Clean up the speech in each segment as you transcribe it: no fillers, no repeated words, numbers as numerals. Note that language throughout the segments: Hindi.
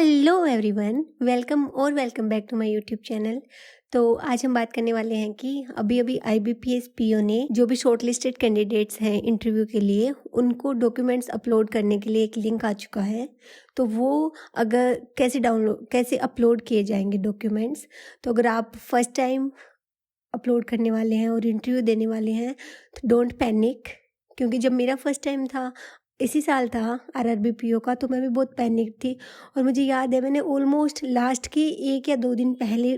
Hello everyone, welcome back to my YouTube channel. तो आज हम बात करने वाले हैं कि अभी IBPS PO ने जो भी शॉर्टलिस्टेड कैंडिडेट्स हैं इंटरव्यू के लिए, उनको डॉक्यूमेंट्स अपलोड करने के लिए एक लिंक आ चुका है। तो वो अगर कैसे अपलोड किए जाएंगे डॉक्यूमेंट्स, तो अगर आप फर्स्ट टाइम अपलोड करने वाले हैं और इंटरव्यू देने वाले हैं तो डोंट पैनिक, क्योंकि जब मेरा फर्स्ट टाइम था, इसी साल था RRB PO का, तो मैं भी बहुत पैनिक थी। और मुझे याद है मैंने ऑलमोस्ट लास्ट के 1 या 2 दिन पहले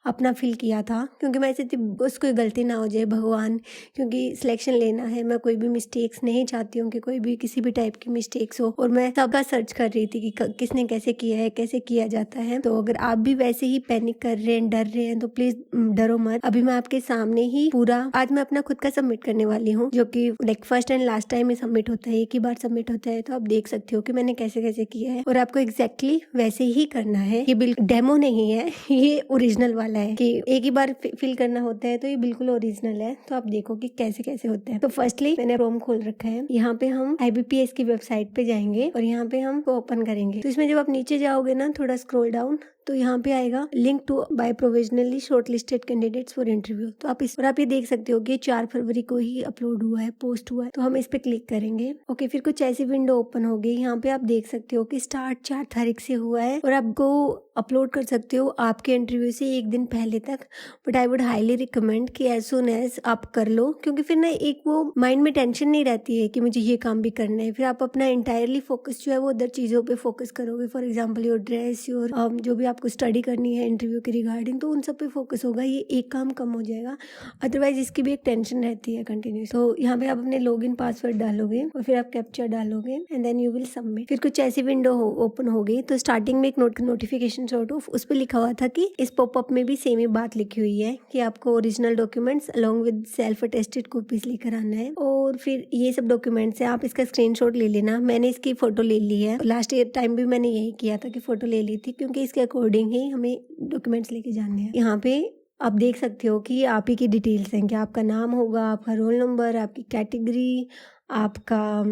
अपना फिल किया था, क्योंकि मैं ऐसे थी बस कोई गलती ना हो जाए भगवान, क्योंकि सिलेक्शन लेना है। मैं कोई भी मिस्टेक्स नहीं चाहती हूँ कि कोई भी किसी भी टाइप की मिस्टेक्स हो। और मैं सबका सर्च कर रही थी कि किसने कैसे किया है, कैसे किया जाता है। तो अगर आप भी वैसे ही पैनिक कर रहे हैं, डर रहे हैं, तो प्लीज डरो मत। अभी मैं आपके सामने ही पूरा आज मैं अपना खुद का सबमिट करने वाली हूँ, जो कि like first and last time में सबमिट होता है, एक ही बार सबमिट होता है। तो आप देख सकते हो कि मैंने कैसे कैसे किया है, और आपको एग्जैक्टली वैसे ही करना है। ये बिल्कुल डेमो नहीं है, ये ओरिजिनल वाला है कि एक ही बार फिल करना होता है। तो ये बिल्कुल ओरिजिनल है। तो आप देखो कि कैसे कैसे होता है। तो फर्स्टली मैंने क्रोम खोल रखा है। यहाँ पे हम IBPS की वेबसाइट पे जाएंगे और यहाँ पे हम ओपन करेंगे। तो इसमें जब आप नीचे जाओगे ना, थोड़ा स्क्रॉल डाउन, तो यहाँ पे आएगा link to by provisionally shortlisted candidates for interview. तो आप ये देख सकते हो कि 4 फरवरी को ही अपलोड हुआ है, पोस्ट हुआ है। तो हम इस पे क्लिक करेंगे। ओके, फिर कुछ ऐसी विंडो ओपन होगी। यहाँ पे आप देख सकते हो कि स्टार्ट 4 तारीख से हुआ है, और आपको अपलोड कर सकते हो आपके इंटरव्यू से 1 दिन पहले तक। But I would highly recommend कि एज सुन एज आप कर लो, क्योंकि फिर ना एक वो माइंड में टेंशन नहीं रहती है कि मुझे ये काम भी करना है। फिर आप अपना इंटायरली फोकस जो है वो अदर चीजों पे फोकस करोगे। For example your dress, your जो भी आपको स्टडी करनी है इंटरव्यू के रिगार्डिंग, तो उन सब पे फोकस होगा। ये एक काम कम हो जाएगा, अदरवाइज इसकी भी एक टेंशन रहती है कंटिन्यूस। तो यहाँ पे आप अपने लॉगिन पासवर्ड डालोगे और फिर आप कैप्चा डालोगे and then you will submit. फिर कुछ ऐसी विंडो ओपन होगी। तो स्टार्टिंग में एक नोटिफिकेशन सॉर्ट ऑफ उस पर लिखा हुआ था कि इस पॉपअप में भी सेम ही बात लिखी हुई है कि आपको original documents along with self attested copies लेकर आना है। और फिर ये सब डॉक्यूमेंट्स है, आप इसका स्क्रीनशॉट ले लेना। मैंने इसकी फोटो ले ली है। लास्ट ईयर टाइम भी मैंने यही किया था कि फोटो ले ली थी, क्योंकि इसके अकॉर्डिंग ही हमें डॉक्यूमेंट्स लेके जाने हैं। यहाँ पे आप देख सकते हो कि आप ही की डिटेल्स हैं कि आपका नाम होगा, आपका रोल नंबर, आपकी कैटेगरी, आपका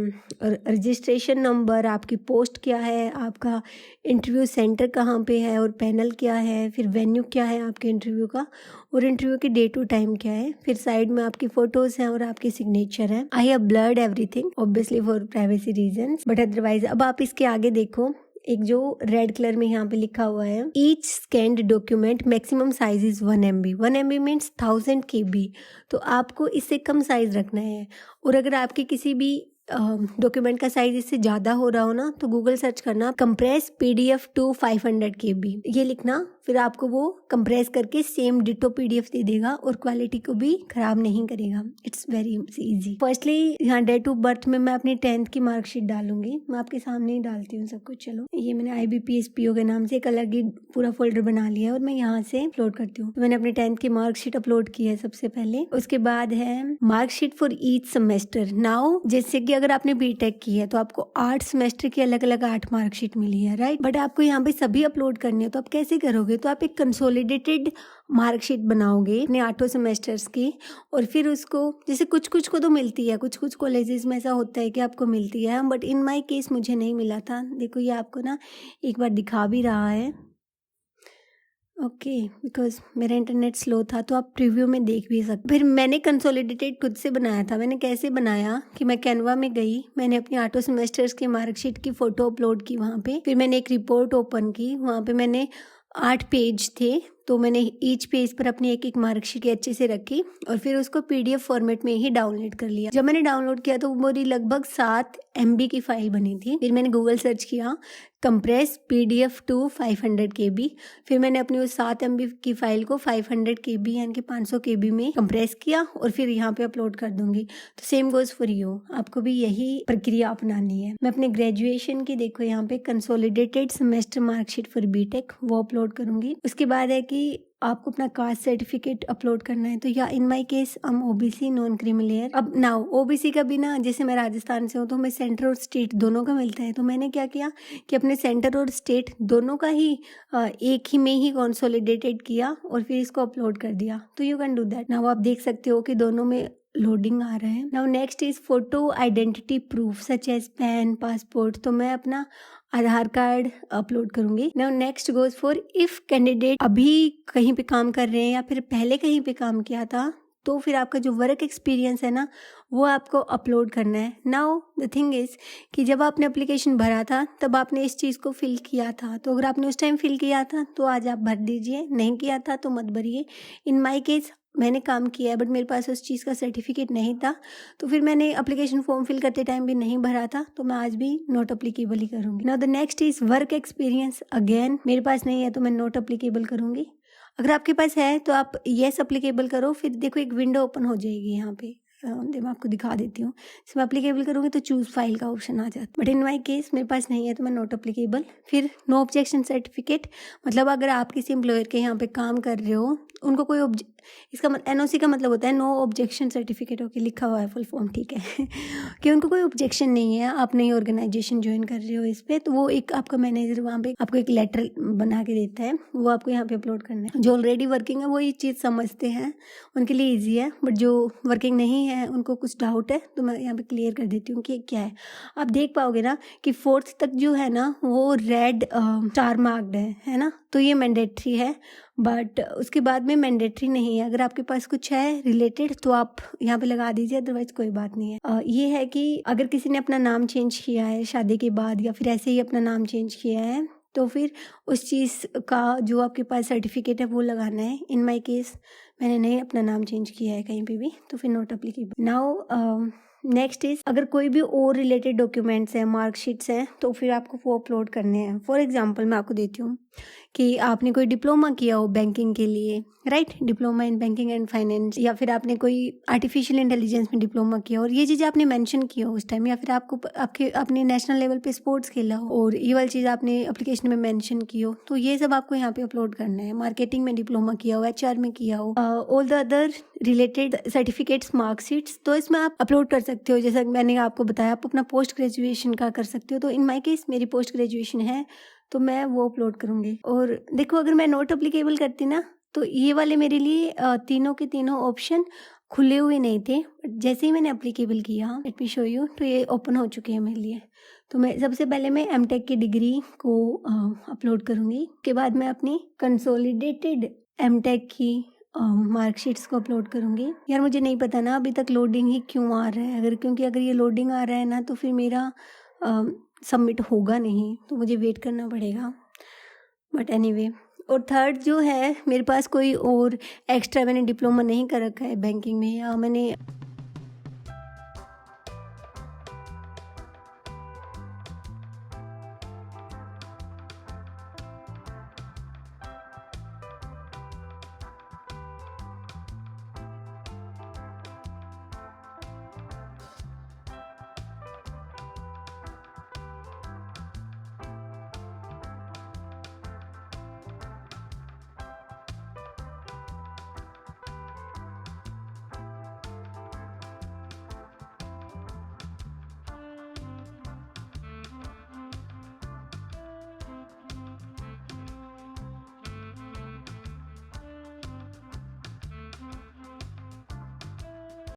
रजिस्ट्रेशन नंबर, आपकी पोस्ट क्या है, आपका इंटरव्यू सेंटर कहाँ पे है और पैनल क्या है, फिर वेन्यू क्या है आपके इंटरव्यू का, और इंटरव्यू की डेट टू टाइम क्या है। फिर साइड में आपकी फोटोज हैं और आपकी सिग्नेचर है। I have blurred everything obviously for privacy reasons, but otherwise अब आप इसके आगे देखो, एक जो रेड कलर में यहाँ पे लिखा हुआ है, each scanned document maximum size is 1 MB। 1 MB means 1000 KB। तो आपको इससे कम साइज रखना है। और अगर आपके किसी भी डॉक्यूमेंट का साइज इससे ज़्यादा हो रहा हो ना, तो गूगल सर्च करना कंप्रेस PDF टू 500 KB, ये लिखना। फिर आपको वो कंप्रेस करके सेम डिटो PDF दे देगा और क्वालिटी को भी खराब नहीं करेगा। It's very easy. फर्स्टली यहाँ डेट ऑफ बर्थ में मैं अपनी 10th की मार्कशीट डालूंगी। मैं आपके सामने ही डालती हूँ सब कुछ। चलो, ये मैंने IBPS PO के नाम से एक अलग ही पूरा फोल्डर बना लिया है और मैं यहाँ से अपलोड करती हूँ। तो मैंने अपनी 10th की मार्कशीट अपलोड की है सबसे पहले। उसके बाद है marksheet for each semester. Now जैसे कि अगर आपने BTech की है तो आपको 8 सेमेस्टर की अलग अलग 8 मार्कशीट मिली है, राइट। बट आपको यहाँ पे सभी अपलोड करनी है, तो आप कैसे करोगे? तो आप एक कंसोलिडेटेड मार्कशीट बनाओगे अपने 8 सेमेस्टर्स की, और फिर उसको जैसे कुछ को तो मिलती है, कुछ कॉलेजेस में ऐसा होता है कि आपको मिलती है, बट इन माय केस मुझे नहीं मिला था। देखो, ये आपको ना एक बार दिखा भी रहा है। ओके, बिकॉज मेरा इंटरनेट स्लो था, तो आप प्रीव्यू में देख भी सकते। फिर मैंने कंसोलिडेटेड खुद से बनाया था। मैंने कैसे बनाया कि मैं कैनवा में गई, मैंने अपनी 8 सेमेस्टर्स की मार्कशीट की फ़ोटो अपलोड की वहाँ पे। फिर मैंने एक रिपोर्ट ओपन की, वहाँ पे मैंने 8 पेज थे, तो मैंने ईच पेज पर अपनी एक मार्कशीट अच्छे से रखी और फिर उसको PDF फॉर्मेट में ही डाउनलोड कर लिया। जब मैंने डाउनलोड किया तो मेरी लगभग 7 MB की फाइल बनी थी। फिर मैंने गूगल सर्च किया कंप्रेस PDF टू 500 KB। फिर मैंने अपनी उस 7 MB की फाइल को 500 KB यानी कि 500 KB में कंप्रेस किया और फिर यहाँ पे अपलोड कर दूंगी। तो सेम गोज फॉर यू, आपको भी यही प्रक्रिया अपनानी है। मैं अपने ग्रेजुएशन की देखो यहाँ पे consolidated semester marksheet for BTech वो अपलोड करूंगी। उसके बाद है कि आपको अपना कास्ट सर्टिफिकेट अपलोड करना है। तो या इन माय केस हम OBC नॉन क्रीमिलियर। अब नाउ OBC का भी ना, जैसे मैं राजस्थान से हूँ तो हमें सेंटर और स्टेट दोनों का मिलता है। तो मैंने क्या किया कि अपने सेंटर और स्टेट दोनों का ही एक ही में ही कंसोलिडेटेड किया और फिर इसको अपलोड कर दिया। तो you can do that. Now आप देख सकते हो कि दोनों में लोडिंग आ रहा है। Now next is photo identity proof such as PAN, passport. तो मैं अपना आधार कार्ड अपलोड करूँगी। Now next goes for if candidate अभी कहीं पे काम कर रहे हैं या फिर पहले कहीं पे काम किया था, तो फिर आपका जो वर्क एक्सपीरियंस है ना, वो आपको अपलोड करना है। नाउ द थिंग इज़ कि जब आपने एप्लीकेशन भरा था तब आपने इस चीज़ को फिल किया था, तो अगर आपने उस टाइम फिल किया था तो आज आप भर दीजिए, नहीं किया था तो मत भरिए। इन माय केस मैंने काम किया है बट मेरे पास उस चीज़ का सर्टिफिकेट नहीं था, तो फिर मैंने एप्लीकेशन फॉर्म फिल करते टाइम भी नहीं भरा था, तो मैं आज भी नॉट अप्लीकेबल ही करूँगी। Now the next is work experience. Again मेरे पास नहीं है तो मैं नॉट अप्लीकेबल करूँगी। अगर आपके पास है तो आप येस अप्लीकेबल करो, फिर देखो एक विंडो ओपन हो जाएगी यहाँ पे। मैं आपको दिखा देती हूँ। इसमें अप्लीकेबल करूँगी तो चूज़ फाइल का ऑप्शन आ जाता, बट इन माई केस मेरे पास नहीं है तो मैं नॉट अप्लीकेबल। फिर नो ऑब्जेक्शन सर्टिफिकेट, मतलब अगर आप किसी एम्प्लॉयर के यहाँ पे काम कर रहे हो, उनको कोई इसका एनओसी का मतलब होता है नो ऑब्जेक्शन सर्टिफिकेट। ओके, लिखा हुआ है फुल फॉर्म, ठीक है कि उनको कोई ऑब्जेक्शन नहीं है, आप नई ऑर्गेनाइजेशन ज्वाइन कर रहे हो इस पे, तो वो एक आपका मैनेजर वहाँ पे आपको एक लेटर बना के देता है, वो आपको यहाँ पे अपलोड करना है। जो ऑलरेडी वर्किंग है वो ये चीज़ समझते हैं, उनके लिए ईजी है, बट जो वर्किंग नहीं है उनको कुछ डाउट है, तो मैं यहाँ पे क्लियर कर देती हूँ कि क्या है। आप देख पाओगे ना कि 4th तक जो है ना वो रेड स्टार मार्क्ड है ना, तो ये मैंडेटरी है, बट उसके बाद में मैंडेटरी नहीं है। अगर आपके पास कुछ है रिलेटेड तो आप यहाँ पे लगा दीजिए, अदरवाइज कोई बात नहीं है। ये है कि अगर किसी ने अपना नाम चेंज किया है शादी के बाद या फिर ऐसे ही अपना नाम चेंज किया है, तो फिर उस चीज़ का जो आपके पास सर्टिफिकेट है वो लगाना है। इन माय केस मैंने नहीं अपना नाम चेंज किया है कहीं पे भी, तो फिर not applicable. Now next is अगर कोई भी और रिलेटेड डॉक्यूमेंट्स हैं, मार्कशीट्स हैं, तो फिर आपको वो अपलोड करने हैं। फॉर एग्जांपल मैं आपको देती हूँ कि आपने कोई डिप्लोमा किया हो बैंकिंग के लिए, right, diploma in banking and finance, या फिर आपने कोई आर्टिफिशियल इंटेलिजेंस में डिप्लोमा किया हो और ये चीज़ें आपने मेंशन की हो उस टाइम, या फिर आपने नेशनल लेवल पे स्पोर्ट्स खेला हो और ये वाली चीज़ आपने एप्लीकेशन में मेंशन की हो, तो ये सब आपको यहाँ पे अपलोड करना है। मार्केटिंग में डिप्लोमा किया हो, HR में किया हो, all the other related certificates, marksheets, तो इसमें आप अपलोड कर सकते हो। जैसा मैंने आपको बताया, आप अपना पोस्ट ग्रेजुएशन का कर सकते हो, तो इन माई केस मेरी पोस्ट ग्रेजुएशन है तो मैं वो अपलोड करूँगी। और देखो अगर मैं नॉट अप्लीकेबल करती ना, तो ये वाले मेरे लिए तीनों के तीनों ऑप्शन खुले हुए नहीं थे, बट जैसे ही मैंने अप्लीकेबल किया, लेट मी शो यू, तो ये ओपन हो चुके हैं मेरे लिए। तो मैं सबसे पहले मैं एमटेक की डिग्री को अपलोड करूँगी, उसके बाद मैं अपनी कंसोलिडेटेड एमटेक की मार्कशीट्स को अपलोड करूँगी। यार मुझे नहीं पता ना अभी तक लोडिंग ही क्यों आ रहा है, क्योंकि अगर ये लोडिंग आ रहा है ना तो फिर मेरा सबमिट होगा नहीं, तो मुझे वेट करना पड़ेगा, बट एनीवे। और थर्ड जो है, मेरे पास कोई और एक्स्ट्रा मैंने डिप्लोमा नहीं कर रखा है बैंकिंग में, या मैंने